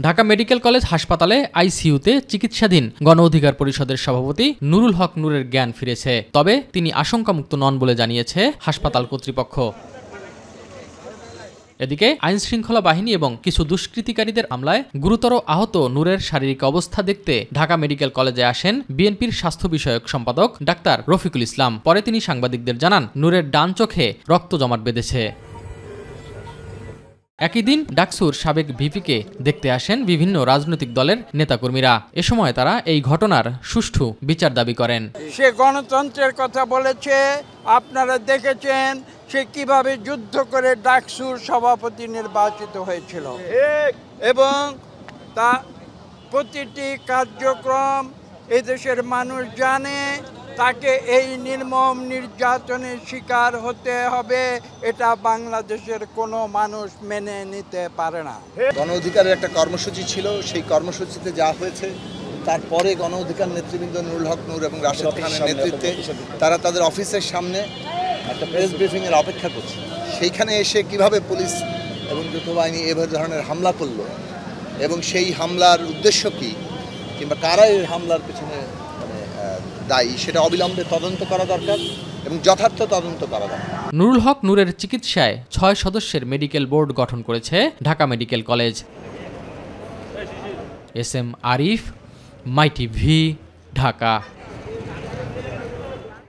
Dhaka medical college হাসপাতালে আইসিইউতে চিকিৎসাধীন গণ অধিকার পরিষদের সভাপতি নুরুল হক নূরের জ্ঞান ফিরেছে, তবে তিনি আশঙ্কামুক্ত নন বলে জানিয়েছে হাসপাতাল কর্তৃপক্ষ। এদিকে আইনশৃঙ্খলা বাহিনী এবং কিছু দুষ্কৃতিকারীদের হামলায় গুরুতর আহত নূরের শারীরিক অবস্থা দেখতে ঢাকা মেডিকেল কলেজে আসেন বিএনপির স্বাস্থ্য বিষয়ক সম্পাদক ডাক্তার রফিকুল ইসলাম। পরে তিনি সাংবাদিকদের জানান, নূরের ডান চোখে রক্ত জমাট বেঁধেছে। একই দিন ডাকসুর সাবেক ভিপিকে দেখতে আসেন বিভিন্ন রাজনৈতিক দলের নেতাকর্মীরা। এ সময় তারা এই ঘটনার সুষ্ঠু বিচার দাবি করেন। সে গণতন্ত্রের কথা বলেছে, আপনারা দেখেছেন সে কিভাবে যুদ্ধ করে ডাকসুর সভাপতি নির্বাচিত হয়েছিল এবং তা প্রতিটি কার্যক্রম এদেশের মানুষ জানে। তাকে এই নির্মম নির্যাতনের শিকার হতে হবে, এটা বাংলাদেশের কোনো মানুষ মেনে নিতে পারে না। গণ অধিকারের একটা কর্মসূচি ছিল, সেই কর্মসূচিতে যা হয়েছে তারপরে গণ অধিকার নেতৃবৃন্দ নুরুল হক নূর এবং রাশেদ খানের নেতৃত্বে তারা তাদের অফিসের সামনে একটা প্রেস ব্রিফিংয়ের অপেক্ষা করছে। সেইখানে এসে কিভাবে পুলিশ এবং যৌথবাহিনী এ ধরনের হামলা করলো এবং সেই হামলার উদ্দেশ্য কী কিংবা কারা এই হামলার পেছনে দায়ী, সেটা অবিলম্বে তদন্ত করা দরকার এবং যথার্থ তদন্ত করা দরকার। নুরুল হক নূরের চিকিৎসায় 6 সদস্যের মেডিকেল বোর্ড গঠন করেছে Dhaka medical college. S M Arif, my TV, Dhaka.